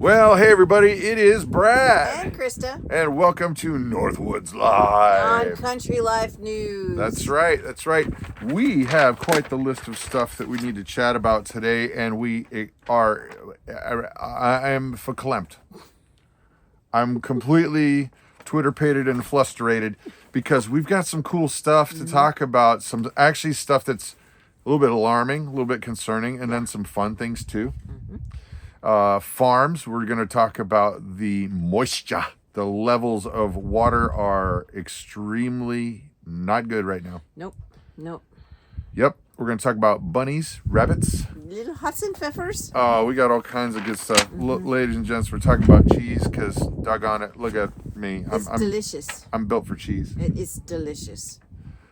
Well, hey everybody, it is Brad. And Christa. And welcome to Northwoods Live. On Country Life News. That's right. We have quite the list of stuff that we need to chat about today, and I am verklempt. I'm completely Twitter-pated and frustrated because we've got some cool stuff to talk about, some actually stuff that's a little bit alarming, a little bit concerning, and then some fun things too. Farms, we're going to talk about the moisture. The levels of water are extremely not good right now. Nope. Yep. We're going to talk about bunnies, rabbits. Little Hudson-pfeffers. Oh, we got all kinds of good stuff. Ladies and gents, we're talking about cheese because, doggone it, look at me. It's delicious. I'm built for cheese. It is delicious.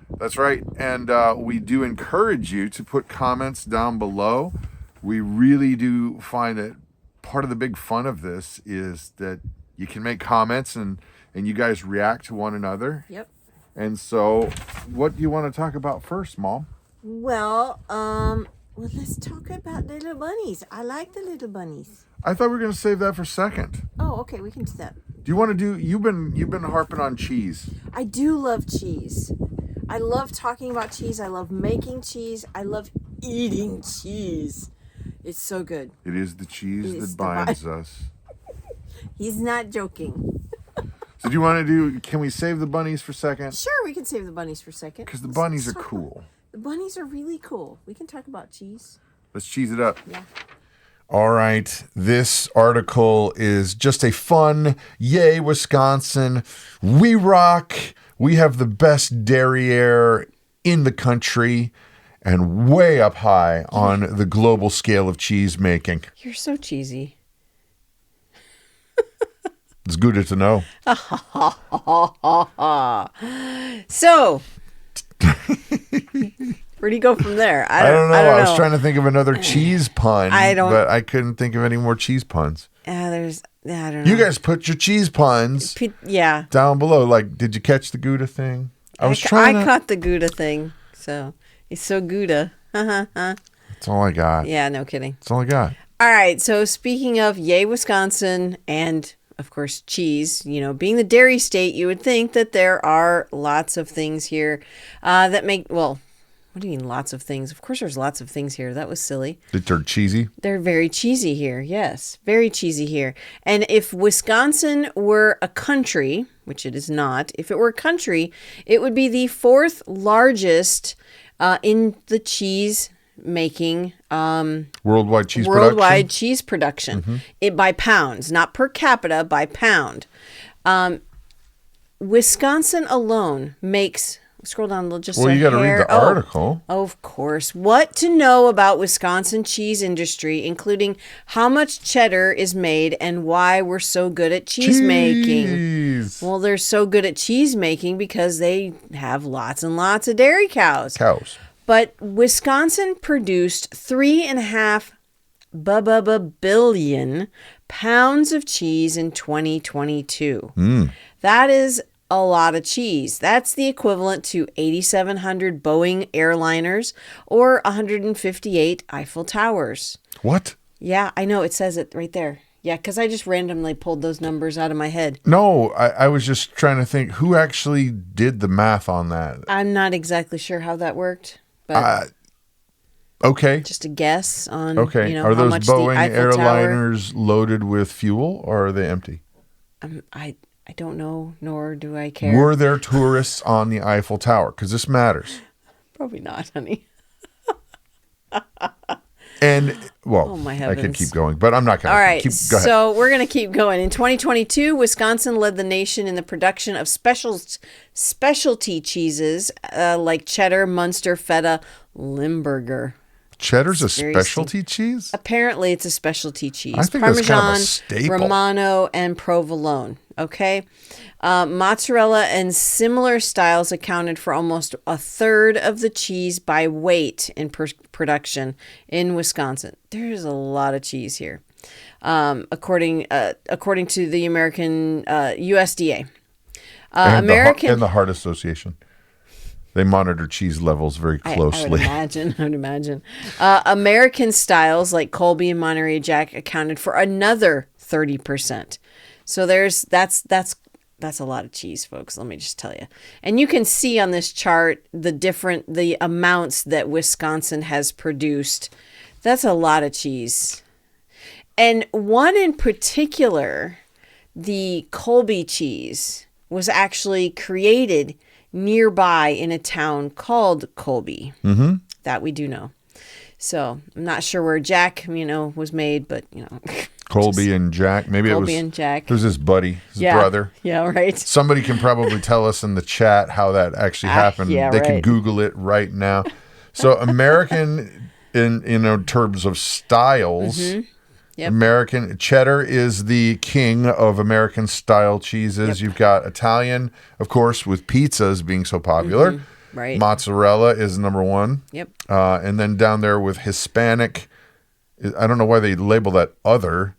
That's right. And we do encourage you to put comments down below. We really do find that part of the big fun of this is that you can make comments and you guys react to one another. Yep. And so what do you want to talk about first, Mom? Well, let's talk about little bunnies. I like the little bunnies. I thought we were going to save that for second. Oh, okay, we can do that. Do you want to you've been harping on cheese. I do love cheese. I love talking about cheese. I love making cheese. I love eating cheese. It's so good. It is the cheese that binds us. He's not joking. So can we save the bunnies for a second? Sure, we can save the bunnies for a second. Because the bunnies are cool. The bunnies are really cool. We can talk about cheese. Let's cheese it up. Yeah. All right. This article is just a fun, yay, Wisconsin. We rock. We have the best derriere in the country and way up high on the global scale of cheese making. You're so cheesy. It's good to know. So, where do you go from there? I don't know. I was trying to think of another cheese pun, but I couldn't think of any more cheese puns. I don't know. You guys put your cheese puns down below. Like, did you catch the Gouda thing? I caught the Gouda thing. So, it's so Gouda. That's all I got. Yeah, no kidding. That's all I got. All right. So, speaking of yay, Wisconsin, and of course, cheese, being the dairy state, you would think that there are lots of things here that make, well, what do you mean lots of things? Of course, there's lots of things here. That was silly. They're cheesy? They're very cheesy here. Yes, very cheesy here. And if Wisconsin were a country, which it is not, if it were a country, it would be the fourth largest in the cheese making worldwide cheese production by pounds, not per capita, by pound. Wisconsin alone makes, scroll down just you got to read the article. Of course. What to know about Wisconsin cheese industry, including how much cheddar is made and why we're so good at cheese making. Well, they're so good at cheese making because they have lots and lots of dairy cows. But Wisconsin produced 3.5 billion pounds of cheese in 2022. That is a lot of cheese. That's the equivalent to 8,700 Boeing airliners or 158 Eiffel Towers. What? Yeah, I know. It says it right there. Yeah, because I just randomly pulled those numbers out of my head. No, I was just trying to think who actually did the math on that. I'm not exactly sure how that worked. But okay. Just a guess on are those how much Boeing the Eiffel airliners loaded with fuel or are they empty? I don't know, nor do I care. Were there tourists on the Eiffel Tower? Because this matters. Probably not, honey. And, well, oh my heavens. I could keep going, but I'm not going to. All right, go ahead. So we're going to keep going. In 2022, Wisconsin led the nation in the production of specialty cheeses like cheddar, Munster, feta, Limburger. Cheddar's a specialty cheese? Apparently, it's a specialty cheese. I think Parmesan, that's kind of a staple. Romano, and provolone. Okay. Mozzarella and similar styles accounted for almost a third of the cheese by weight in production in Wisconsin. There's a lot of cheese here, according to the American USDA. And the Heart Association. They monitor cheese levels very closely. I would imagine. American styles like Colby and Monterey Jack accounted for another 30%. So that's a lot of cheese, folks. Let me just tell you. And you can see on this chart the amounts that Wisconsin has produced. That's a lot of cheese. And one in particular, the Colby cheese, was actually created nearby in a town called Colby. Mm-hmm. That we do know. So I'm not sure where Jack, was made, but, Colby and Jack. Maybe Colby it was and Jack. It was his buddy, his brother. Yeah, right. Somebody can probably tell us in the chat how that actually happened. Yeah, they right. can Google it right now. So American in terms of styles. Mm-hmm. Yep. American cheddar is the king of American style cheeses. Yep. You've got Italian, of course, with pizzas being so popular. Mm-hmm. Right. Mozzarella is number one. Yep. And then down there with Hispanic, I don't know why they label that other.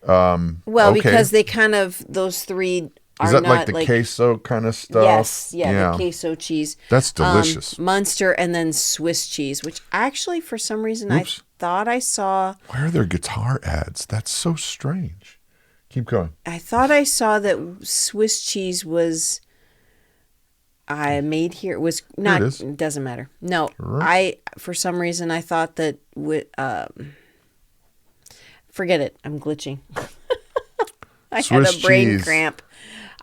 Because they kind of, those three are is that not like the queso kind of stuff? Yes, the queso cheese. That's delicious. Munster and then Swiss cheese, which actually for some reason I thought I saw. Where are their guitar ads? That's so strange. Keep going. I thought I saw that Swiss cheese was made here. It was not. It doesn't matter. No, right. For some reason I thought that forget it. I'm glitching. I had a brain cramp.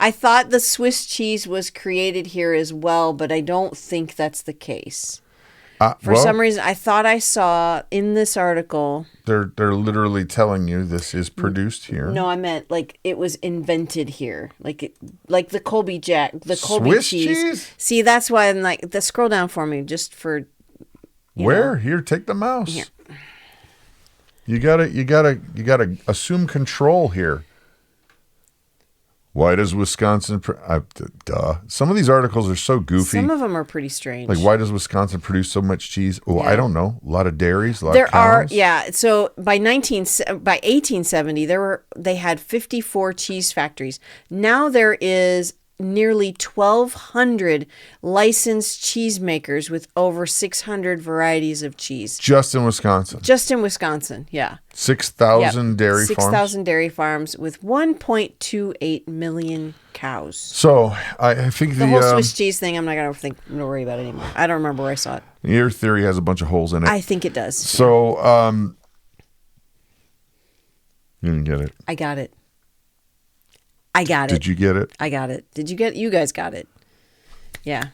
I thought the Swiss cheese was created here as well, but I don't think that's the case. For some reason, I thought I saw in this article. They're literally telling you this is produced here. No, I meant like it was invented here, like the Colby Colby Swiss cheese. See, that's why I'm like, scroll down for me, just for. Where? Here, take the mouse. Here. You gotta assume control here. Why does Wisconsin... Some of these articles are so goofy. Some of them are pretty strange. Like, why does Wisconsin produce so much cheese? Oh, I don't know. A lot of dairies, a lot of cows. So by 1870, they had 54 cheese factories. Now there is nearly 1,200 licensed cheesemakers with over 600 varieties of cheese. Just in Wisconsin? Yeah. 6,000 dairy farms? 6,000 dairy farms with 1.28 million cows. So, I think the whole Swiss cheese thing, I'm not going to worry about it anymore. I don't remember where I saw it. Your theory has a bunch of holes in it. I think it does. So, you didn't get it. I got it. Did you get it? I got it. Did you get it? You guys got it. Yeah.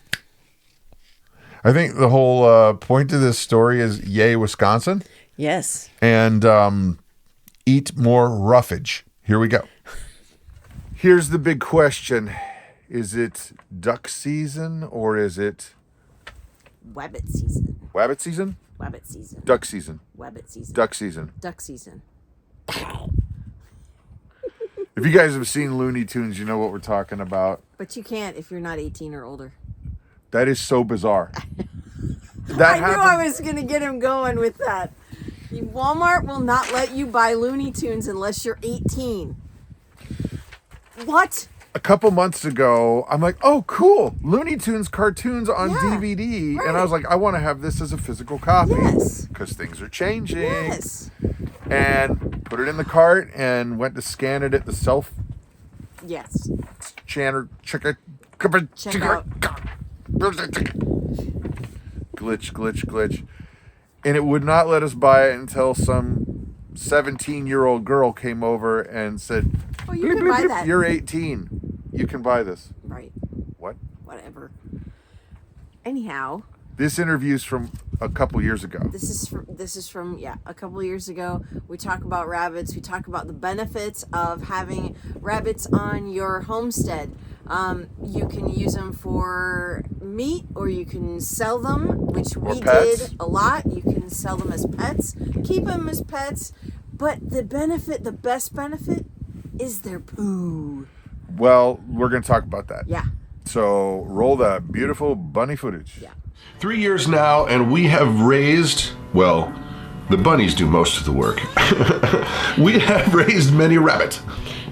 I think the whole point of this story is yay, Wisconsin. Yes. And eat more roughage. Here we go. Here's the big question. Is it duck season or is it... Wabbit season. Wabbit season? Wabbit season. Duck season. Wabbit season. Duck season. Duck season. If you guys have seen Looney Tunes, you know what we're talking about. But you can't if you're not 18 or older. That is so bizarre. Knew I was going to get him going with that. Walmart will not let you buy Looney Tunes unless you're 18. What? A couple months ago, I'm like, oh, cool. Looney Tunes cartoons on DVD. Right. And I was like, I want to have this as a physical copy. Yes. Because things are changing. Yes. And put it in the cart and went to scan it at the self. Yes. Check out. Glitch. And it would not let us buy it until some 17-year-old girl came over and said, oh, you can buy that. You're 18. You can buy this. Right. What? Whatever. Anyhow. This interview's from a couple years ago. This is from a couple years ago. We talk about rabbits. We talk about the benefits of having rabbits on your homestead. You can use them for meat, or you can sell them, which we did a lot. You can sell them as pets, keep them as pets, but the best benefit is their poo. Well, we're going to talk about that. Yeah. So roll that beautiful bunny footage. Yeah. 3 years now, and we have raised, well, the bunnies do most of the work. We have raised many rabbits.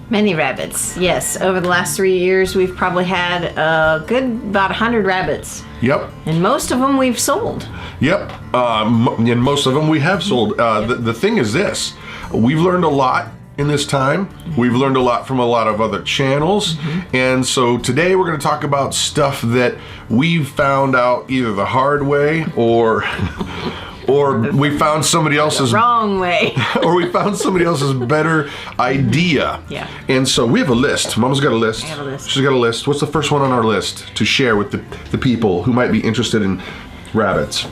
Many rabbits, yes. Over the last 3 years, we've probably had a good about 100 rabbits. Yep. And most of them we've sold. Yep. And most of them we have sold. The thing is this. We've learned a lot in this time. We've learned a lot from a lot of other channels. And so today we're going to talk about stuff that we've found out either the hard way or we found somebody else's Wrong way. or we found somebody else's better idea. Yeah. And so we have a list. Mama's got a list. I have a list. She's got a list. What's the first one on our list to share with the people who might be interested in rabbits?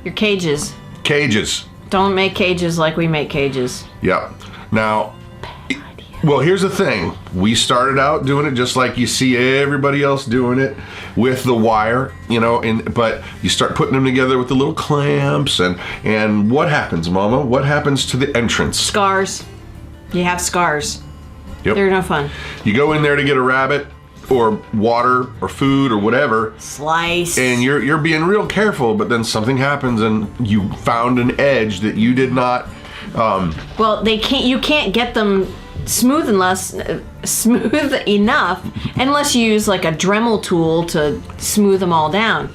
Your cages. Cages. Don't make cages like we make cages. Yeah. Now, well, here's the thing. We started out doing it just like you see everybody else doing it with the wire, but you start putting them together with the little clamps and what happens, Mama? What happens to the entrance? Scars. You have scars. Yep. They're no fun. You go in there to get a rabbit or water or food or whatever. Slice. And you're being real careful, but then something happens and you found an edge that you did not. Well, you can't get them smooth enough unless you use like a Dremel tool to smooth them all down,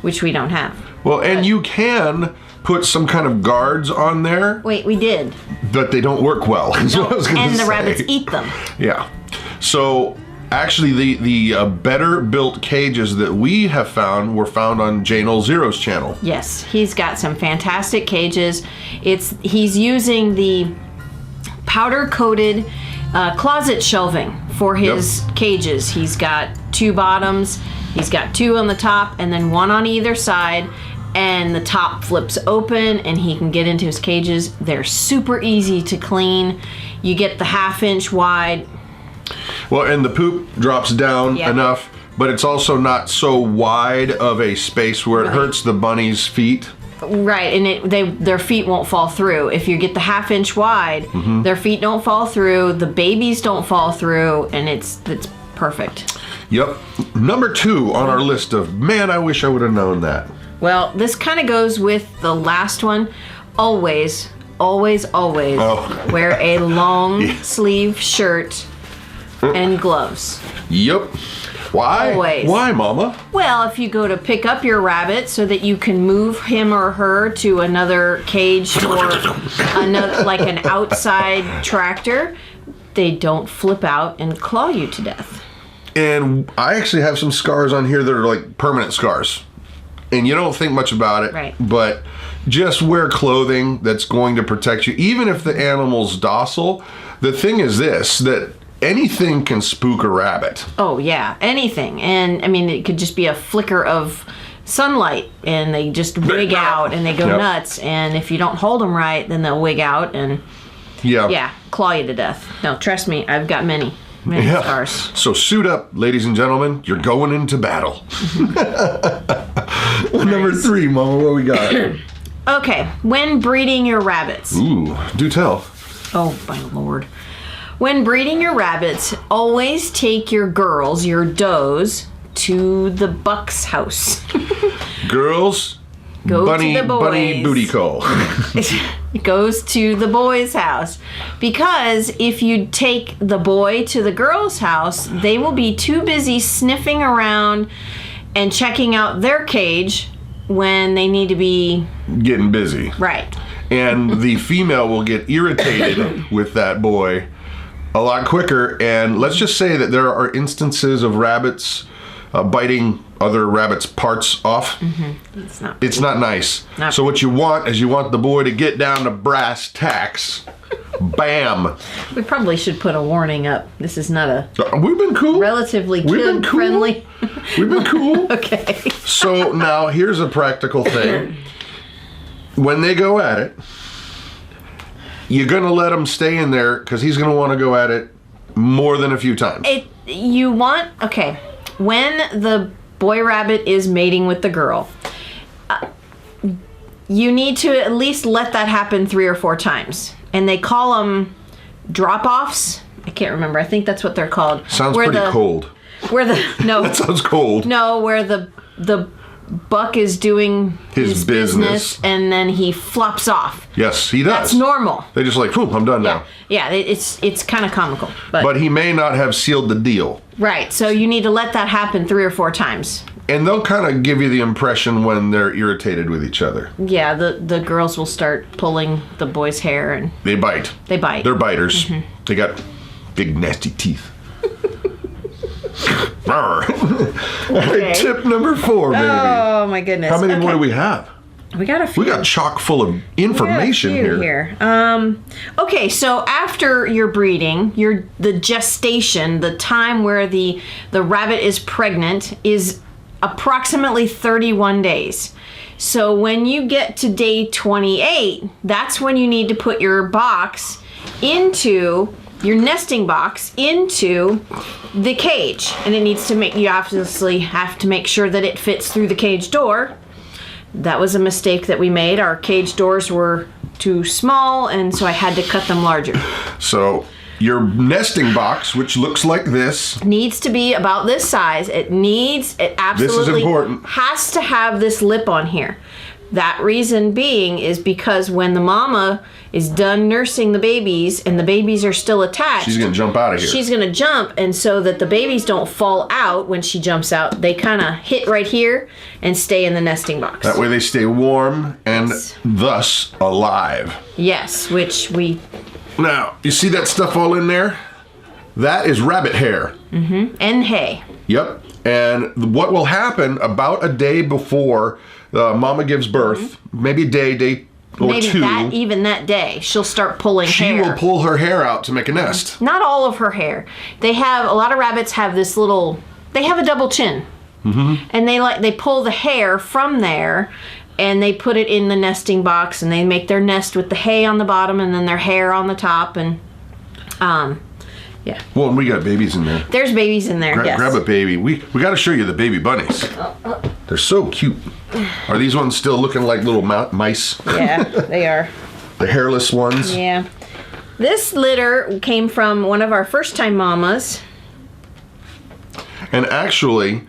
which we don't have. Well, and you can put some kind of guards on there. Wait, we did. But they don't work well. Is what I was gonna And the say. rabbits eat them. Yeah. So actually, the better built cages that we have found were found on J-Null Zero's channel. Yes, he's got some fantastic cages. He's using the powder coated closet shelving for his cages. He's got 2 bottoms, he's got 2 on the top, and then 1 on either side. And the top flips open and he can get into his cages. They're super easy to clean. You get the 1/2 inch wide. Well, and the poop drops down enough, but it's also not so wide of a space where it hurts the bunny's feet. Right, and their feet won't fall through. If you get the 1/2 inch wide, their feet don't fall through, the babies don't fall through, and it's perfect. Yep. Number 2 on our list of, man, I wish I would have known that. Well, this kind of goes with the last one. Always wear a long sleeve shirt and gloves. Yep. Why? Always. Why, Mama? Well, if you go to pick up your rabbit so that you can move him or her to another cage or another, like an outside tractor, they don't flip out and claw you to death. And I actually have some scars on here that are like permanent scars. And you don't think much about it, right? But just wear clothing that's going to protect you. Even if the animal's docile, the thing is this, that anything can spook a rabbit. Oh, yeah, anything. And, I mean, it could just be a flicker of sunlight, and they just wig out, and they go nuts. And if you don't hold them right, then they'll wig out and, claw you to death. No, trust me, I've got many scars. So suit up, ladies and gentlemen. You're going into battle. Number 3, Mama, what we got? Okay, when breeding your rabbits. Ooh, do tell. Oh, my Lord. When breeding your rabbits, always take your girls, your does, to the buck's house. Girls, go bunny, to the boys. Bunny booty call. It goes to the boy's house. Because if you take the boy to the girl's house, they will be too busy sniffing around and checking out their cage when they need to be getting busy. Right. And the female will get irritated with that boy a lot quicker. And let's just say that there are instances of rabbits biting other rabbits' parts off. It's not nice. So what you want is the boy to get down to brass tacks. Bam. We probably should put a warning up. This is not a We've been cool. Relatively kid friendly. We've been cool. Okay. So now here's a practical thing. When they go at it, you're going to let him stay in there because he's going to want to go at it more than a few times. When the boy rabbit is mating with the girl, you need to at least let that happen 3 or 4 times. And they call them drop-offs. I can't remember. I think that's what they're called. Sounds pretty cold. No. That sounds cold. No, where the Buck is doing his business and then he flops off. Yes, he does. That's normal. They just like, I'm done now. Yeah, it's kind of comical. But he may not have sealed the deal. Right, so you need to let that happen 3 or 4 times. And they'll kind of give you the impression when they're irritated with each other. Yeah, the girls will start pulling the boys' hair and... They bite. They bite. They're biters. They got big, nasty teeth. Okay. Tip number 4, baby. Oh, my goodness. How many more do we have? We got a few. We got chock full of information here. Okay, so after your breeding, the gestation, the time where the rabbit is pregnant is approximately 31 days. So when you get to day 28, that's when you need to put your box into your nesting box into the cage, and it needs to you obviously have to make sure that it fits through the cage door. That was a mistake that we made. Our cage doors were too small, and so I had to cut them larger. So your nesting box, which looks like this, needs to be about this size. It absolutely this is important. Has to have this lip on here. That reason being is because when the mama is done nursing the babies and the babies are still attached, she's going to jump out of here. She's going to jump, and so that the babies don't fall out when she jumps out, they kind of hit right here and stay in the nesting box. That way they stay warm and thus alive. Yes, which we... Now, you see that stuff all in there? That is rabbit hair. And hay. Yep. And what will happen about a day before mama gives birth, maybe a day or maybe 2. Even that day, she'll start pulling hair. She will pull her hair out to make a nest. Not all of her hair. A lot of rabbits have this little, they have a double chin. And they pull the hair from there and they put it in the nesting box and they make their nest with the hay on the bottom and then their hair on the top, and yeah. Well, and we got babies in there. There's babies in there, yes. Grab a baby. We got to show you the baby bunnies. They're so cute. Are these ones still looking like little mice? Yeah, they are. The hairless ones? Yeah. This litter came from one of our first-time mamas. And actually,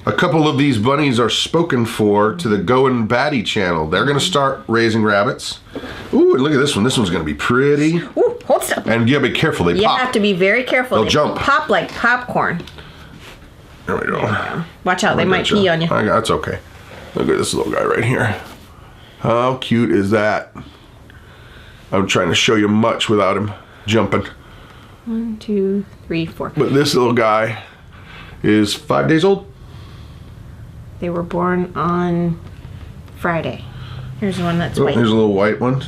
a couple of these bunnies are spoken for to the Goin' Batty channel. They're going to start raising rabbits. Ooh, look at this one. This one's going to be pretty. Ooh, hold still. And you got to be careful. They pop. You have to be very careful. They'll jump. Pop like popcorn. There we go. Watch out. They might pee on you. That's okay. Look at this little guy right here. How cute is that? I'm trying to show you much without him jumping. 1, 2, 3, 4. But this little guy is 5 days old. They were born on Friday. Here's one that's white. Here's a little white one.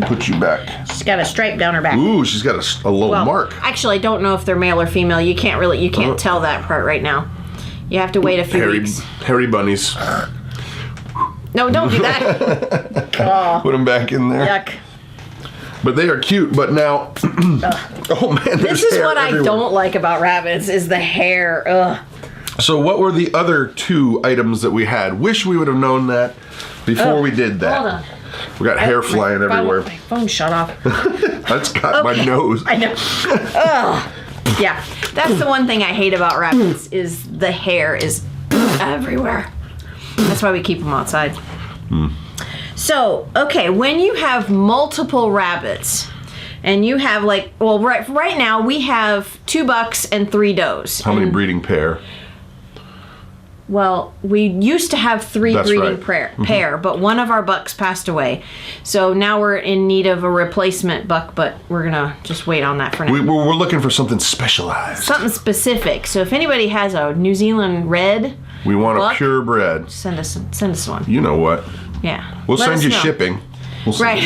Put you back. She's got a stripe down her back. Ooh, she's got a little mark. Actually, I don't know if they're male or female. You can't tell that part right now. You have to wait a few weeks. Hairy bunnies. No, don't do that. Oh, put them back in there. Yuck. But they are cute. But now, oh man, this is what everywhere. I don't like about rabbits is the hair. Ugh. So what were the other 2 items that we had? Wish we would have known that before we did that. Hold on. We got hair flying everywhere. My phone shut off. That's got my nose. I know. Ugh. Yeah, that's the one thing I hate about rabbits is the hair is everywhere. That's why we keep them outside. So, okay, when you have multiple rabbits, and you have right now we have 2 bucks and 3 does. How many breeding pair? Well, we used to have 3 That's breeding right. pair, but one of our bucks passed away. So now we're in need of a replacement buck, but we're going to just wait on that for now. We're looking for something specialized. Something specific. So if anybody has a New Zealand red, we want buck, a purebred. Send us one. You know what? Yeah. We'll send you shipping. Right.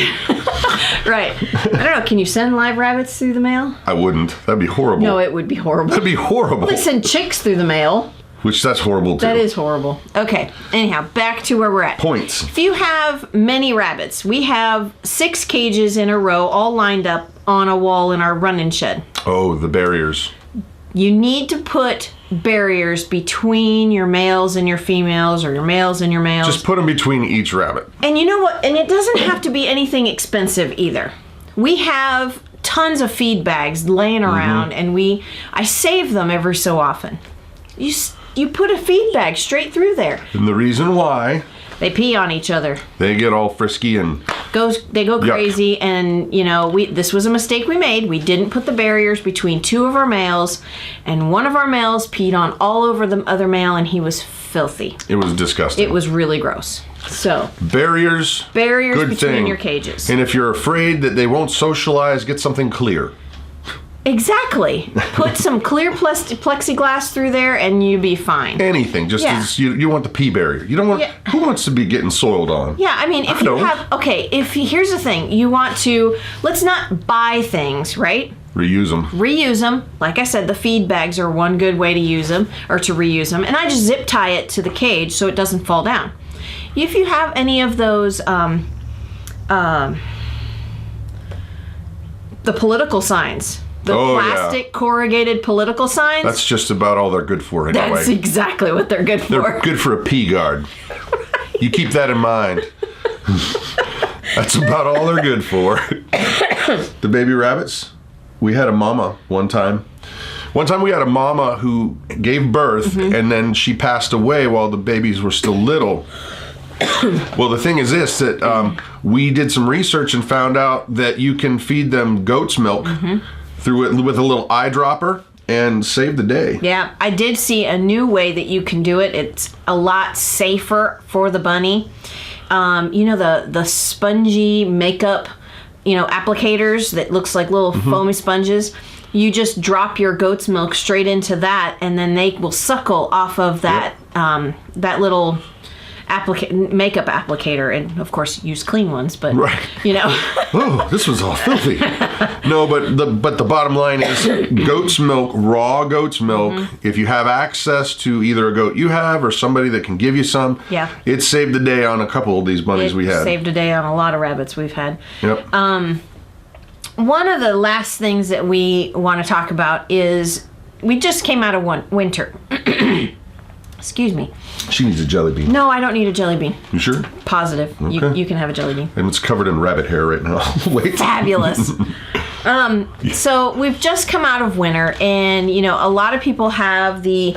Right. I don't know. Can you send live rabbits through the mail? I wouldn't. That'd be horrible. No, it would be horrible. That'd be horrible. Well, they send chicks through the mail. Which that's horrible too. That is horrible. Okay. Anyhow, back to where we're at. Points. If you have many rabbits, we have 6 cages in a row all lined up on a wall in our run-in shed. Oh, the barriers. You need to put barriers between your males and your females, or your males and your males. Just put them between each rabbit. And you know what? And it doesn't have to be anything expensive either. We have tons of feed bags laying around, and I save them every so often. you put a feed bag straight through there. And the reason why they pee on each other. They get all frisky and they go crazy. Yuck. And this was a mistake we made. We didn't put the barriers between two of our males, and one of our males peed on all over the other male, and he was filthy. It was disgusting. It was really gross. So barriers good between thing. Your cages. And if you're afraid that they won't socialize, get something clear. Exactly. Put some clear plexiglass through there and you'll be fine. Anything. Just as you want the pee barrier. You don't want... Yeah. Who wants to be getting soiled on? Yeah, I mean, if you have... Okay, here's the thing. You want to... Let's not buy things, right? Reuse them. Like I said, the feed bags are one good way to use them, or to reuse them. And I just zip tie it to the cage so it doesn't fall down. If you have any of those... the political signs... The plastic corrugated political signs. That's just about all they're good for anyway. That's exactly what they're good for. They're good for a pee guard. Right. You keep that in mind. That's about all they're good for. The baby rabbits, we had a mama one time. One time we had a mama who gave birth and then she passed away while the babies were still little. Well, the thing is this, that we did some research and found out that you can feed them goat's milk through it with a little eyedropper and save the day. Yeah, I did see a new way that you can do it. It's a lot safer for the bunny. The spongy makeup, applicators that looks like little foamy sponges. You just drop your goat's milk straight into that, and then they will suckle off of that that little makeup applicator, and of course use clean ones, but oh, this was all filthy. No, but the bottom line is goat's milk, raw goat's milk, if you have access to either a goat you have or somebody that can give you some, it saved the day on a couple of these bunnies we had. Saved a day on a lot of rabbits we've had. Yep. One of the last things that we want to talk about is we just came out of winter. Excuse me. She needs a jelly bean. No, I don't need a jelly bean. You sure? Positive. Okay. You can have a jelly bean. And it's covered in rabbit hair right now. Wait. Fabulous. So we've just come out of winter, and a lot of people have the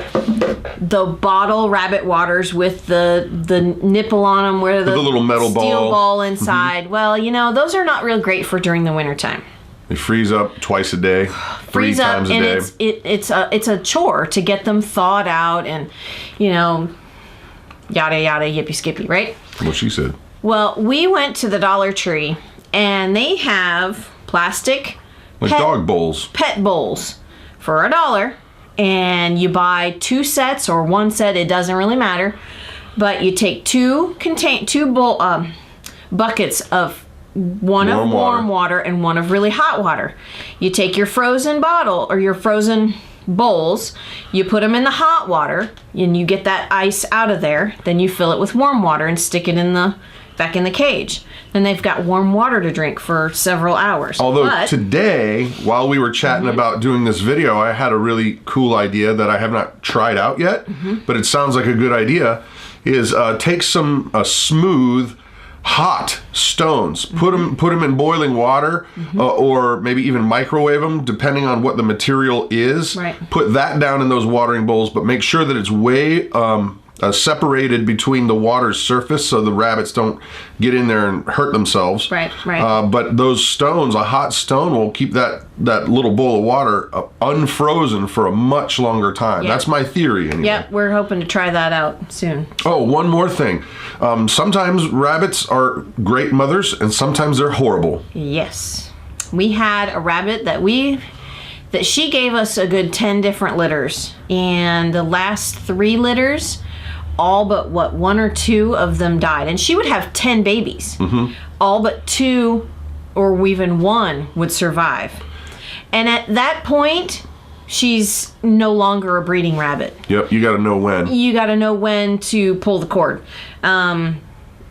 bottle rabbit waters with the nipple on them, where the little metal steel ball inside. Well, those are not real great for during the winter time. They freeze up twice a day, three times a day. It's a chore to get them thawed out, and yada yada yippee skippy, right? What she said. Well, we went to the Dollar Tree, and they have plastic dog bowls, pet bowls for $1, and you buy 2 sets or 1 set. It doesn't really matter, but you take two buckets of one of warm water and one of really hot water. You take your frozen bottle or your frozen bowls, you put them in the hot water, and you get that ice out of there. Then you fill it with warm water and stick it back in the cage. Then they've got warm water to drink for several hours. Although today, while we were chatting about doing this video, I had a really cool idea that I have not tried out yet, but it sounds like a good idea, is take some smooth hot stones, put them in boiling water, or maybe even microwave them, depending on what the material is. Right. Put that down in those watering bowls, but make sure that it's way separated between the water's surface so the rabbits don't get in there and hurt themselves. Right. But those stones, a hot stone will keep that little bowl of water unfrozen for a much longer time. That's my theory anyway. Yeah, we're hoping to try that out soon. Oh, one more thing. Sometimes rabbits are great mothers and sometimes they're horrible. Yes. We had a rabbit that she gave us a good 10 different litters, and the last 3 litters, all but 1 or 2 of them died, and she would have 10 babies. All but 2 or even 1 would survive, and at that point she's no longer a breeding rabbit. Yep, you got to know when. You got to know when to pull the cord.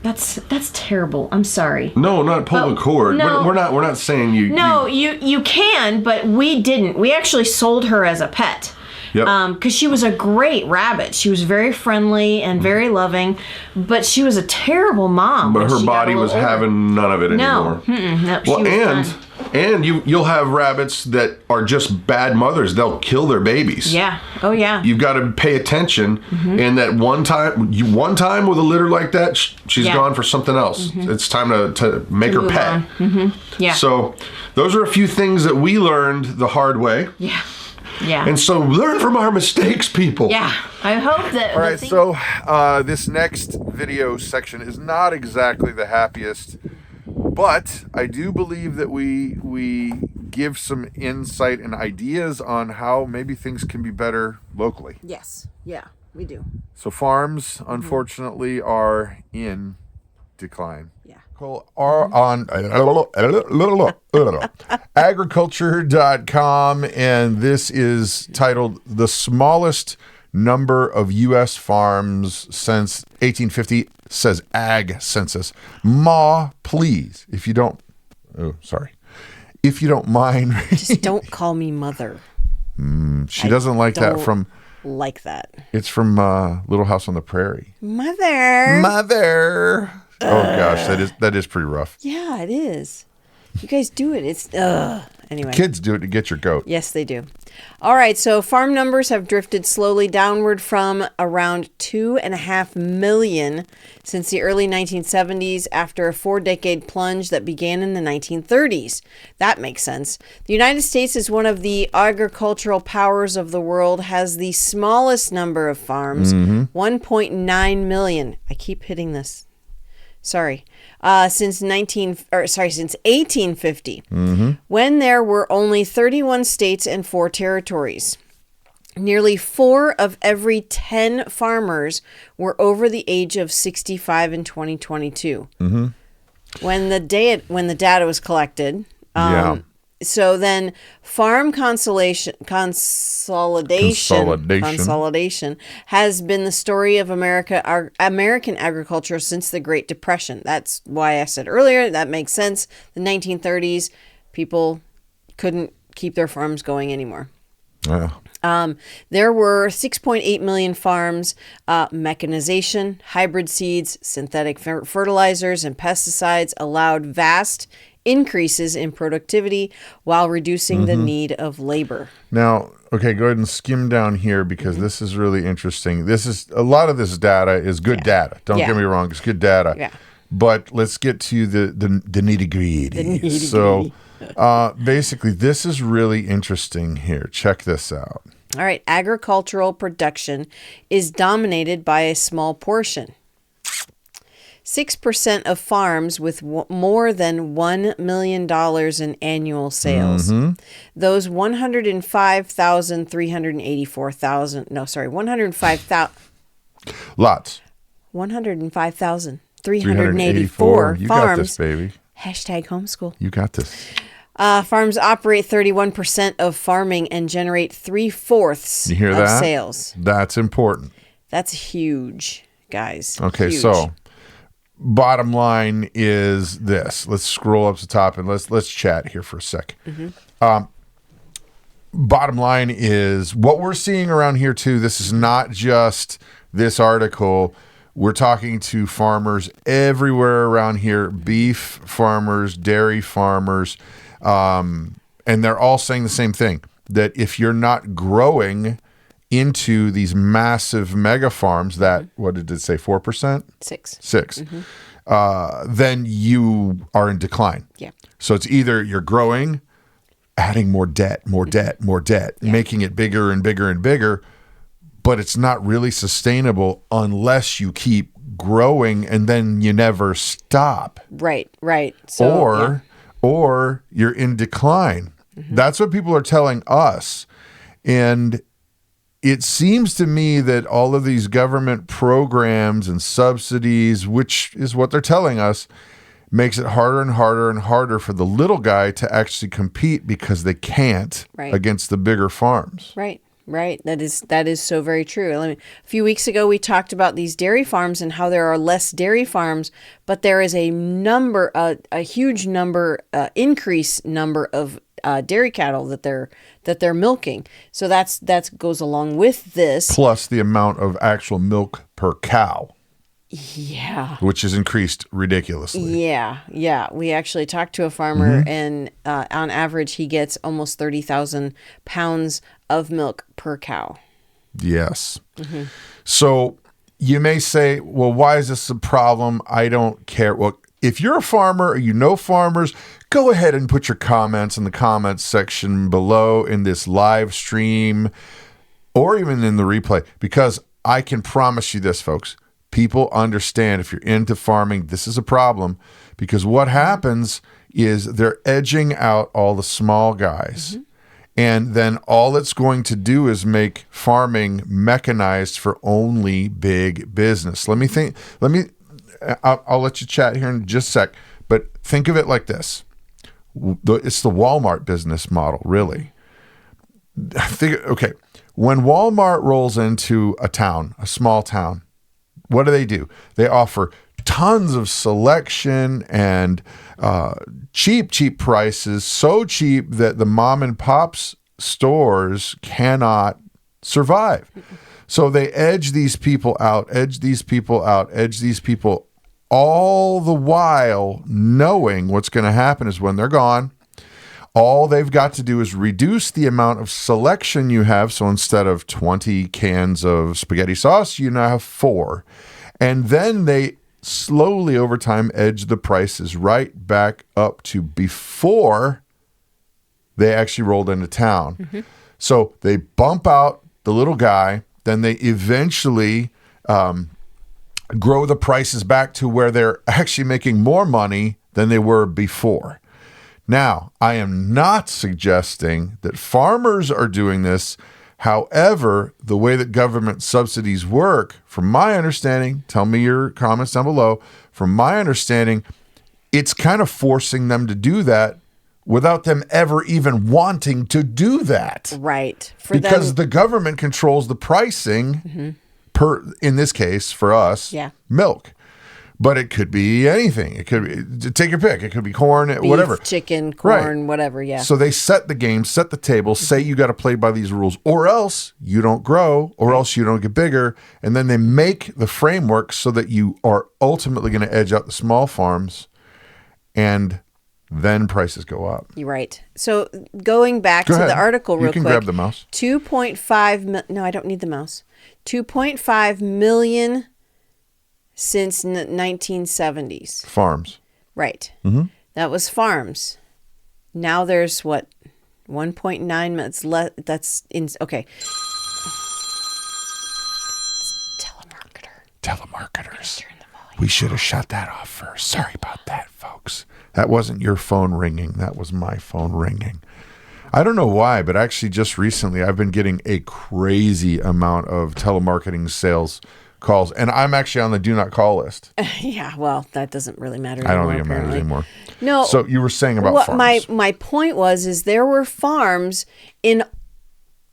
That's terrible. I'm sorry. No, not pull the cord. No, we're not saying you. No, you can, but we didn't. We actually sold her as a pet. Yep. Because she was a great rabbit. She was very friendly and very loving, but she was a terrible mom. But her body was having none of it anymore. No, well, and And you'll have rabbits that are just bad mothers. They'll kill their babies. Yeah. Oh, yeah. You've got to pay attention. And that one time with a litter like that, she's gone for something else. It's time to make her pet. Yeah. So those are a few things that we learned the hard way. Yeah. Yeah. And so learn from our mistakes, people. Yeah. I hope that. All right, so this next video section is not exactly the happiest, but I do believe that we give some insight and ideas on how maybe things can be better locally. Yes. Yeah, we do. So farms, unfortunately, are in decline. Yeah. Are on agriculture.com, and this is titled "The Smallest Number of U.S. Farms Since 1850," says Ag Census. Ma, please, if you don't mind. Just don't call me mother. She doesn't like that don't from... Like that. It's from Little House on the Prairie. Mother. Oh gosh, that is pretty rough. Yeah, it is. You guys do it. It's anyway. Kids do it to get your goat. Yes, they do. All right, so farm numbers have drifted slowly downward from around 2.5 million since the early 1970s after a 4-decade plunge that began in the 1930s. That makes sense. The United States is one of the agricultural powers of the world, has the smallest number of farms, 1.9 million. I keep hitting this. Since 1850, when there were only 31 states and 4 territories. Nearly 4 of every 10 farmers were over the age of 65 in 2022. When the data was collected. So then farm consolidation has been the story of American agriculture since the Great Depression. That's why I said earlier, that makes sense. The 1930s, people couldn't keep their farms going anymore. There were 6.8 million farms. Mechanization, hybrid seeds, synthetic fertilizers, and pesticides allowed vast increases in productivity while reducing the need of labor. Now, okay, go ahead and skim down here because this is really interesting. A lot of this data is good data. Don't get me wrong, it's good data. Yeah. But let's get to the nitty-gritty. So basically, this is really interesting here. Check this out. All right, agricultural production is dominated by a small portion. 6% of farms with more than $1 million in annual sales. Those 105,384 You farms. got this, baby. #homeschool. You got this. Farms operate 31% of farming and generate 3/4 You hear of that? sales. That's important. That's huge, guys. Okay, huge. so bottom line is this. Let's scroll up to the top and let's chat here for a sec. Bottom line is what we're seeing around here too. This is not just this article. We're talking to farmers everywhere around here, beef farmers, dairy farmers, and they're all saying the same thing, that if you're not growing into these massive mega farms that, what did it say, 4%? 6. Then you are in decline. Yeah. So it's either you're growing, adding more debt, making it bigger and bigger and bigger, but it's not really sustainable unless you keep growing and then you never stop. Right. So, or you're in decline. That's what people are telling us. And it seems to me that all of these government programs and subsidies, which is what they're telling us, makes it harder and harder and harder for the little guy to actually compete because they can't against the bigger farms. Right. That is so very true. A few weeks ago, we talked about these dairy farms and how there are less dairy farms, but there is a huge number, increased number of dairy cattle that they're milking. So that goes along with this. Plus the amount of actual milk per cow. Yeah. which has increased ridiculously. Yeah. We actually talked to a farmer, and on average, he gets almost 30,000 pounds of milk per cow. Yes. So you may say, well, why is this a problem? I don't care. Well, if you're a farmer or you know farmers, go ahead and put your comments in the comments section below in this live stream or even in the replay, because I can promise you this, folks. People understand if you're into farming, this is a problem, because what happens is they're edging out all the small guys. And then all it's going to do is make farming mechanized for only big business. I'll let you chat here in just a sec, but think of it like this. It's the Walmart business model, really. Okay, when Walmart rolls into a town, a small town, what do? They offer tons of selection and cheap prices, so cheap that the mom and pops stores cannot survive. So they edge these people out, all the while knowing what's going to happen is when they're gone, all they've got to do is reduce the amount of selection you have. So instead of 20 cans of spaghetti sauce, you now have 4. And then they slowly over time edge the prices right back up to before they actually rolled into town. So they bump out the little guy, then they eventually grow the prices back to where they're actually making more money than they were before. Now, I am not suggesting that farmers are doing this. However, the way that government subsidies work, from my understanding, tell me your comments down below, from my understanding, it's kind of forcing them to do that without them ever even wanting to do that. Right. Because the government controls the pricing per, in this case, for us, milk. But it could be anything. It could be, take your pick. It could be corn, beef, whatever. Chicken, corn, whatever, So they set the game, set the table, say you got to play by these rules, or else you don't grow, or else you don't get bigger. And then they make the framework so that you are ultimately going to edge out the small farms, and then prices go up. You're right. So going back to the article real quick. You can grab the mouse. 2.5 no, I don't need the mouse. 2.5 million since 1970s. Farms. Right. That was farms. Now there's what? 1.9 minutes less. That's in. Okay. Telemarketers. We should have shut that off first. Sorry about that, folks. That wasn't your phone ringing. That was my phone ringing. I don't know why, but actually just recently I've been getting a crazy amount of telemarketing sales calls, and I'm actually on the do not call list. Yeah, well, that doesn't really matter anymore. I don't think it matters anymore. No. So you were saying about farms. My point was there were farms in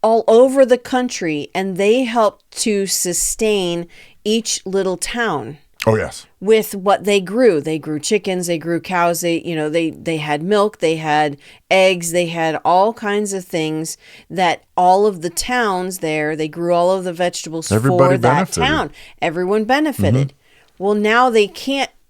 all over the country, and they helped to sustain each little town. Oh, yes. With what they grew. They grew chickens, they grew cows, they had milk, they had eggs, they had all kinds of things that all of the towns there, they grew all of the vegetables for that town. Everyone benefited. Well, now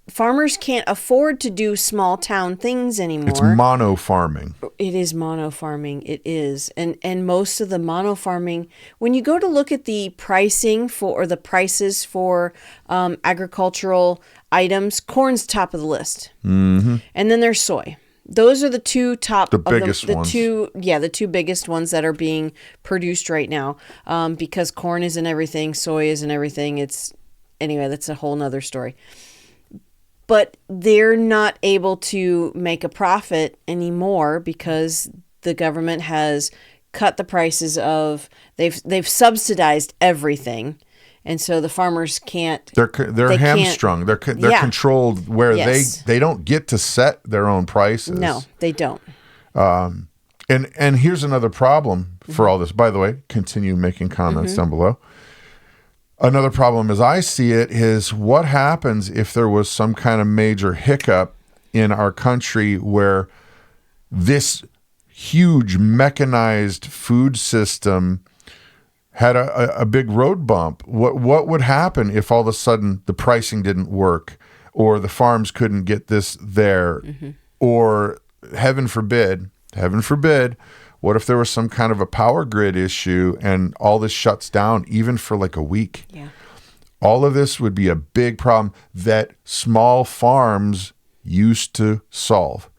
farmers can't afford to do small town things anymore. It's mono farming. It is mono farming. It is. And most of the mono farming, when you go to look at the pricing or the prices for agricultural items, corn's top of the list. And then there's soy. Those are the two top, the biggest ones. The two biggest ones that are being produced right now. Because corn isn't everything, soy isn't everything. Anyway, that's a whole nother story. But they're not able to make a profit anymore because the government has cut the prices of they've subsidized everything, and so the farmers can't. They're hamstrung. They're controlled where they don't get to set their own prices. No, they don't. And here's another problem for all this. By the way, continue making comments down below. Another problem as I see it is what happens if there was some kind of major hiccup in our country where this huge mechanized food system had a big road bump. What would happen if all of a sudden the pricing didn't work, or the farms couldn't get this there, or heaven forbid, what if there was some kind of a power grid issue and all this shuts down even for like a week? Yeah. All of this would be a big problem that small farms used to solve.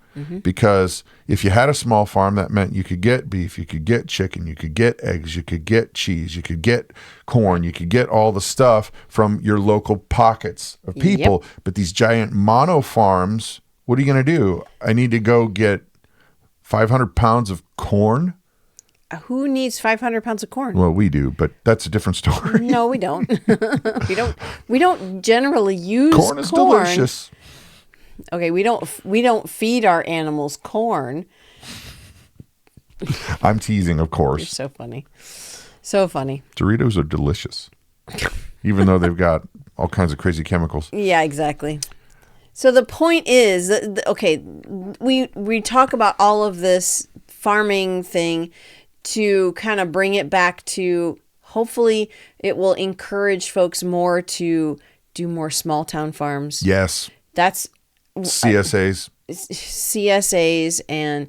Because if you had a small farm, that meant you could get beef, you could get chicken, you could get eggs, you could get cheese, you could get corn, you could get all the stuff from your local pockets of people. Yep. But these giant mono farms, what are you going to do? I need to go get 500 pounds of corn? Who needs 500 pounds of corn? Well, we do, but that's a different story. No, we don't. we don't generally use corn. Is delicious. Okay, we don't feed our animals corn. I'm teasing, of course. You're so funny. So funny. Doritos are delicious. Even though they've got all kinds of crazy chemicals. Yeah, exactly. So the point is that, okay, we talk about all of this farming thing to kind of bring it back to, hopefully it will encourage folks more to do more small town farms. Yes. That's CSAs, and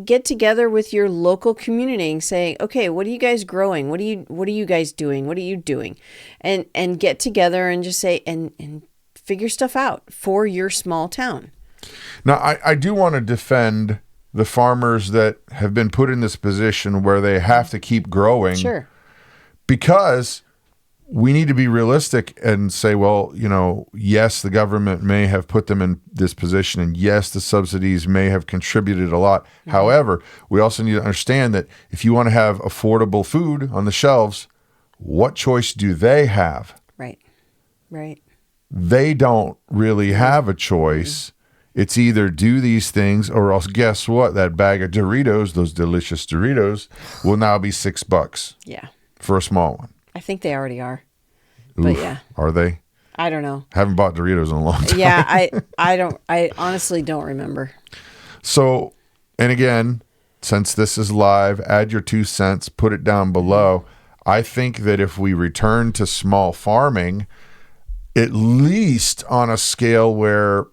get together with your local community and say, okay, what are you guys growing? What are you guys doing? What are you doing? And get together and just say and figure stuff out for your small town. Now, I do want to defend the farmers that have been put in this position where they have to keep growing. Sure. Because we need to be realistic and say, well, yes, the government may have put them in this position, and yes, the subsidies may have contributed a lot. However, we also need to understand that if you want to have affordable food on the shelves, what choice do they have? Right. They don't really have a choice. It's either do these things, or else guess what? That bag of Doritos, those delicious Doritos, will now be $6. Yeah. For a small one. I think they already are. Oof, but yeah. Are they? I don't know. Haven't bought Doritos in a long time. Yeah, I honestly don't remember. So, and again, since this is live, add your 2 cents, put it down below. I think that if we return to small farming, at least on a scale where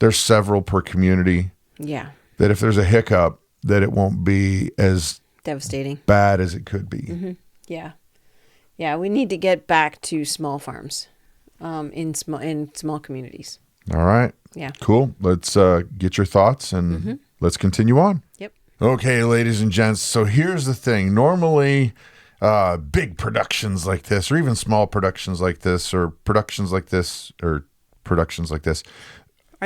there's several per community. Yeah. That if there's a hiccup, that it won't be as devastating, bad as it could be. Yeah, we need to get back to small farms, in small communities. All right. Yeah. Cool. Let's get your thoughts and let's continue on. Yep. Okay, ladies and gents. So here's the thing. Normally, big productions like this, or even small productions like this, or productions like this, Are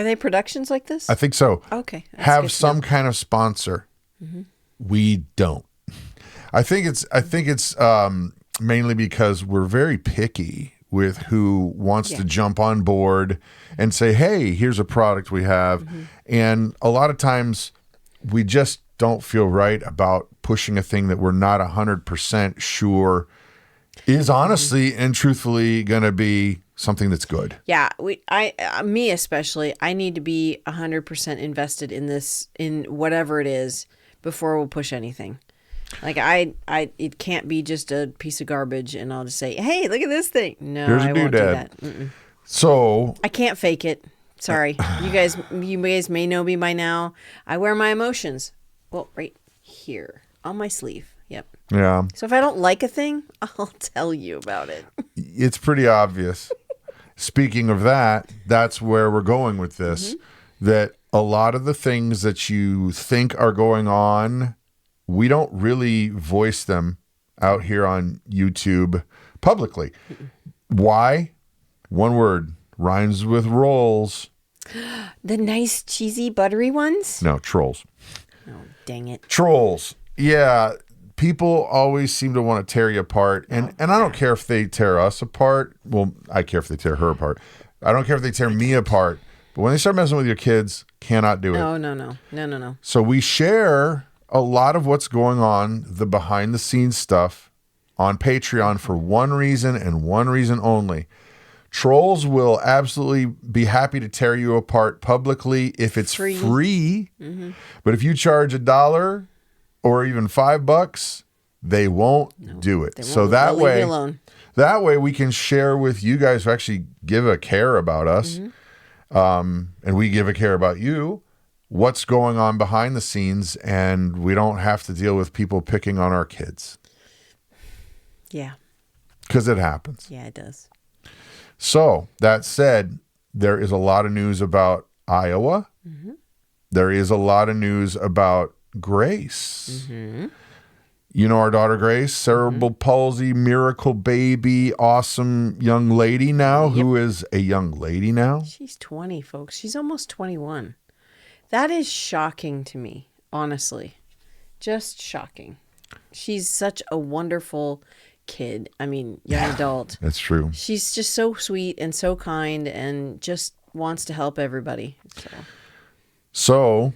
they productions like this? I think so. Okay. Have some kind of sponsor. We don't. I think it's mainly because we're very picky with who wants to jump on board and say, hey, here's a product we have. And a lot of times we just don't feel right about pushing a thing that we're not 100% sure is honestly and truthfully going to be something that's good. Yeah, me especially, I need to be 100% invested in this, in whatever it is, before we'll push anything. Like it can't be just a piece of garbage and I'll just say, hey, look at this thing. No, I won't do that. So I can't fake it. Sorry. You guys may know me by now. I wear my emotions. Well, right here on my sleeve. Yep. Yeah. So if I don't like a thing, I'll tell you about it. It's pretty obvious. Speaking of that, that's where we're going with this. That a lot of the things that you think are going on, we don't really voice them out here on YouTube publicly. Why? One word, rhymes with rolls. The nice, cheesy, buttery ones? No, trolls. Oh, dang it. Trolls. Yeah. People always seem to want to tear you apart. And I don't care if they tear us apart. Well, I care if they tear her apart. I don't care if they tear me apart. But when they start messing with your kids, cannot do it. No. So we share a lot of what's going on, the behind the scenes stuff, on Patreon for one reason and one reason only. Trolls will absolutely be happy to tear you apart publicly if it's free. But if you charge $1 or even $5, they won't do it. They won't. So that They'll leave way, you alone. that way we can share with you guys who actually give a care about us, and we give a care about you, what's going on behind the scenes, and we don't have to deal with people picking on our kids. Yeah. Because it happens. Yeah, it does. So, that said, there is a lot of news about Iowa. There is a lot of news about Grace. You know our daughter Grace, cerebral palsy, miracle baby, awesome young lady now, who is a young lady now. She's 20, folks. She's almost 21. That is shocking to me, honestly. Just shocking. She's such a wonderful kid. I mean, young adult. That's true. She's just so sweet and so kind and just wants to help everybody. So,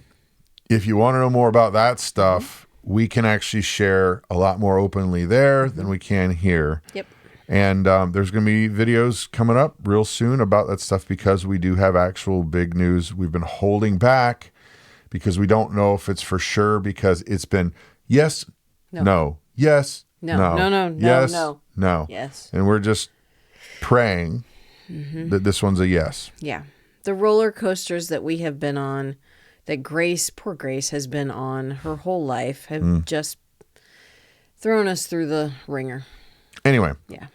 if you want to know more about that stuff, we can actually share a lot more openly there than we can here. Yep. And there's going to be videos coming up real soon about that stuff because we do have actual big news. We've been holding back because we don't know if it's for sure because it's been yes, no, yes, no, yes, no. Yes. And we're just praying that this one's a yes. Yeah. The roller coasters that we have been on, that Grace, poor Grace, has been on her whole life, have just thrown us through the ringer. Anyway. Yeah.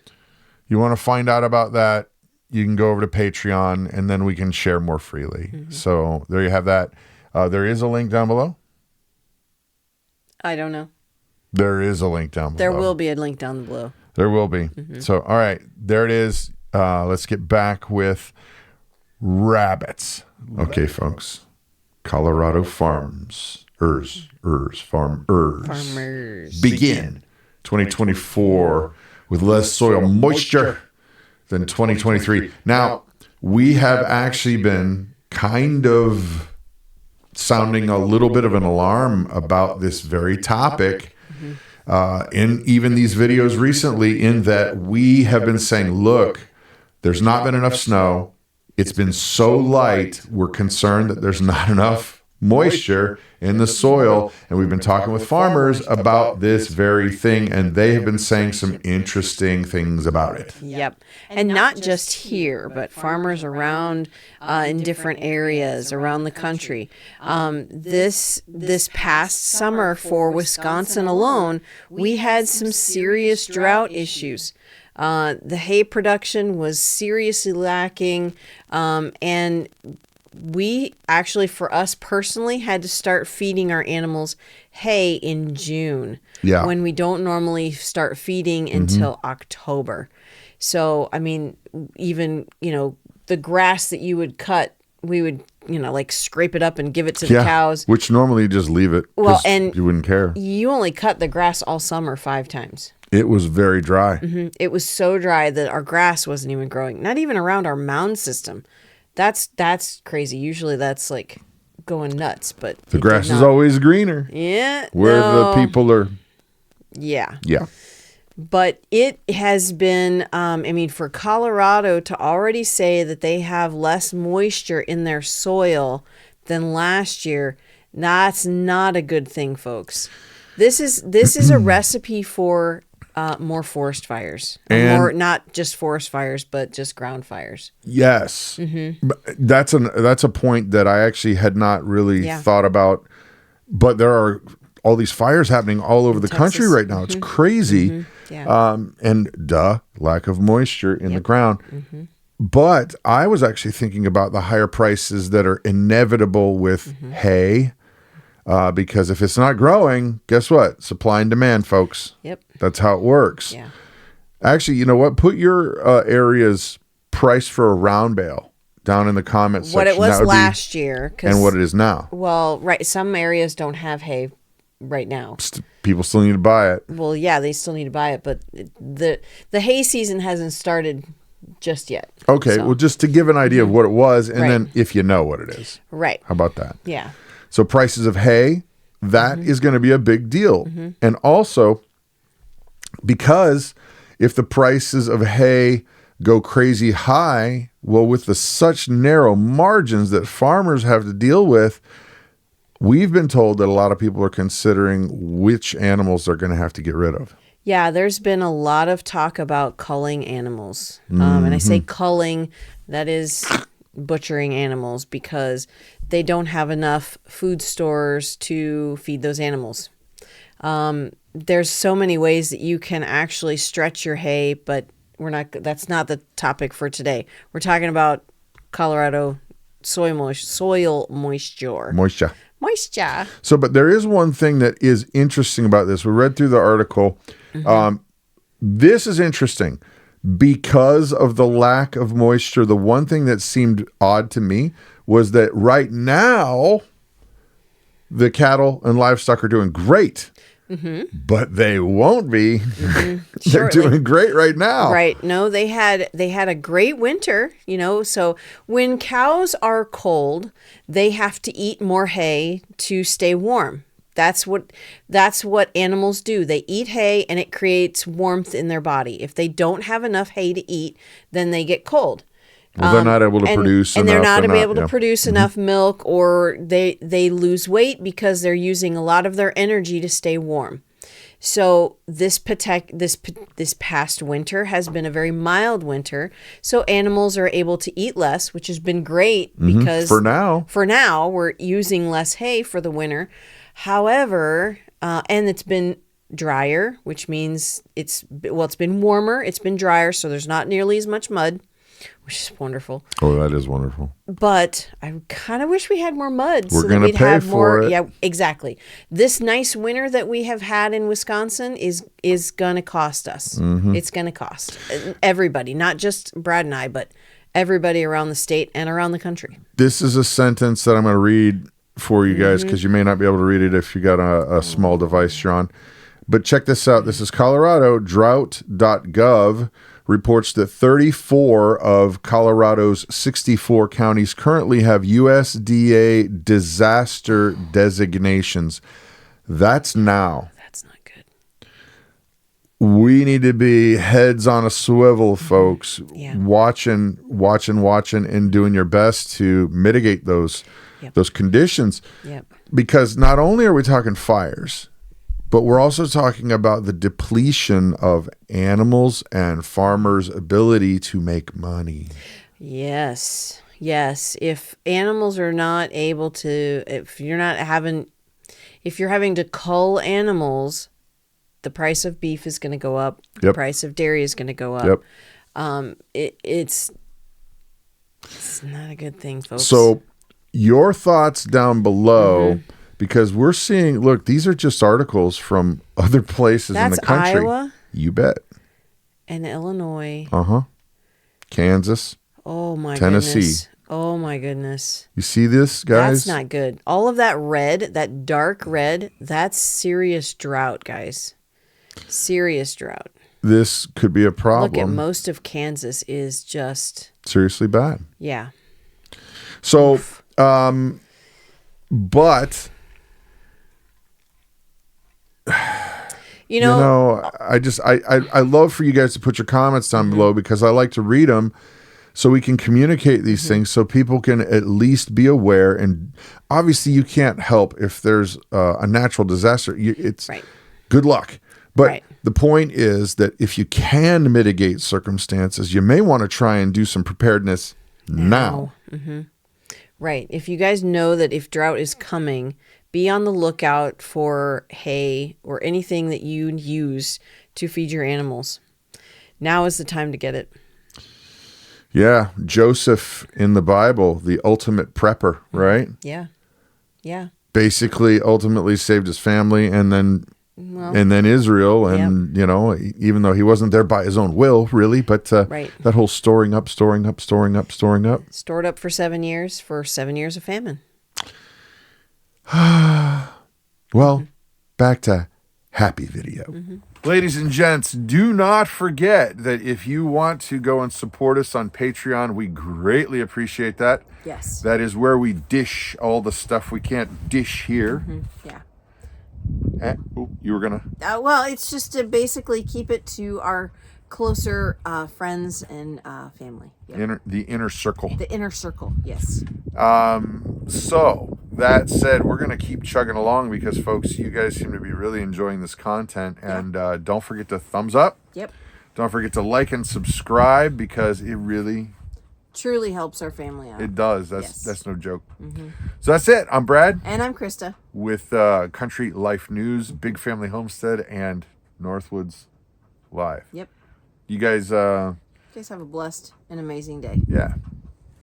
You want to find out about that, you can go over to Patreon, and then we can share more freely. So there you have that. There is a link down below. I don't know. There is a link down below. There will be a link down below. There will be. So, all right, there it is. Let's get back with rabbits. Okay, folks. Colorado farmers begin 2024 with less soil moisture than 2023. Now, we have actually been kind of sounding a little bit of an alarm about this very topic in even these videos recently, in that we have been saying, look, there's not been enough snow. It's been so light, we're concerned that there's not enough moisture in the soil. And we've been talking with farmers about this very thing, and they have been saying some interesting things about it. Yep. And not just here, but farmers around in different areas around the country. This past summer for Wisconsin alone, we had some serious drought issues. The hay production was seriously lacking, and we actually, for us personally, had to start feeding our animals hay in June, when we don't normally start feeding until October. So, I mean, even, the grass that you would cut, we would, like scrape it up and give it to the cows. Which normally you just leave it. Well, and you wouldn't care. You only cut the grass all summer 5 times. It was very dry. It was so dry that our grass wasn't even growing, not even around our mound system. That's crazy. Usually that's like going nuts, but the grass is always greener. Yeah. Where the people are. Yeah. Yeah. But it has been, for Colorado to already say that they have less moisture in their soil than last year, that's not a good thing, folks. This is a recipe for more forest fires, more, not just forest fires, but just ground fires. Yes, that's a point that I actually had not really thought about. But there are all these fires happening all over the country right now. It's crazy, and lack of moisture in the ground. But I was actually thinking about the higher prices that are inevitable with hay. Because if it's not growing, guess what? Supply and demand, folks. Yep. That's how it works. Yeah. Actually, you know what? Put your area's price for a round bale down in the comment section. What it was last year. And what it is now. Well, right. Some areas don't have hay right now. People still need to buy it. Well, yeah, they still need to buy it, but the hay season hasn't started just yet. Okay. Well, just to give an idea of what it was, and then if you know what it is. Right. How about that? Yeah. So prices of hay, that is going to be a big deal. And also, because if the prices of hay go crazy high, well, with the such narrow margins that farmers have to deal with, we've been told that a lot of people are considering which animals they're going to have to get rid of. Yeah, there's been a lot of talk about culling animals. And I say culling, that is butchering animals because they don't have enough food stores to feed those animals. There's so many ways that you can actually stretch your hay, but that's not the topic for today. We're talking about Colorado soil moisture. Moisture. So, but there is one thing that is interesting about this. We read through the article. This is interesting because of the lack of moisture. The one thing that seemed odd to me was that right now the cattle and livestock are doing great, but they won't be. They're doing great right now. Right. No, they had a great winter, so when cows are cold, they have to eat more hay to stay warm. That's what animals do. They eat hay and it creates warmth in their body. If they don't have enough hay to eat, then they get cold. Well, they're not able to produce enough. And they're not able to produce enough milk, or they lose weight because they're using a lot of their energy to stay warm. So this past winter has been a very mild winter. So animals are able to eat less, which has been great because for now we're using less hay for the winter. However, and it's been drier, which means it's been warmer, it's been drier, so there's not nearly as much mud, which is wonderful. Oh, that is wonderful. But I kind of wish we had more mud. We're going to pay for it. Yeah, exactly. This nice winter that we have had in Wisconsin is going to cost us. It's going to cost everybody, not just Brad and I, but everybody around the state and around the country. This is a sentence that I'm going to read for you guys because you may not be able to read it if you got a small device you're on. But check this out. This is Colorado. Drought.gov reports that 34 of Colorado's 64 counties currently have USDA disaster designations. That's now. That's not good. We need to be heads on a swivel, folks. Yeah. Watching, and doing your best to mitigate those conditions. Yep. Because not only are we talking fires, but we're also talking about the depletion of animals and farmers' ability to make money. Yes. If animals are not able to, if you're having to cull animals, the price of beef is going to go up. Yep. The price of dairy is going to go up. Yep. It's not a good thing, folks. So your thoughts down below, because we're seeing, look, these are just articles from other places in the country. Iowa. You bet. And Illinois. Kansas. Oh my Tennessee. goodness. Oh my goodness. You see this, guys? That's not good. All of that red, that dark red, that's serious drought, guys. Serious drought. This could be a problem. Look at most of Kansas is just seriously bad. Yeah. So, but I love for you guys to put your comments down below because I like to read them so we can communicate these things so people can at least be aware. And obviously you can't help if there's a natural disaster. It's good luck. But the point is that if you can mitigate circumstances, you may want to try and do some preparedness now. Right. If you guys know that if drought is coming, be on the lookout for hay or anything that you use to feed your animals. Now is the time to get it. Yeah. Joseph in the Bible, the ultimate prepper, right? Yeah. Yeah. Basically, ultimately saved his family and then Israel. And, even though he wasn't there by his own will, really, but that whole storing up. Stored up for 7 years, for 7 years of famine. Well, back to happy video. Ladies and gents, do not forget that if you want to go and support us on Patreon, we greatly appreciate that. Yes. That is where we dish all the stuff we can't dish here. Yeah. You were going to? Well, it's just to basically keep it to our closer friends and family. Yep. The inner circle. The inner circle, yes. So that said, we're going to keep chugging along because, folks, you guys seem to be really enjoying this content. And don't forget to thumbs up. Yep. Don't forget to like and subscribe because it really... truly helps our family out. It does. Yes. That's no joke. So that's it. I'm Brad And I'm Christa. with Country Life News, Big Family Homestead, and Northwoods Live. Yep. You guys, You guys have a blessed and amazing day. yeah.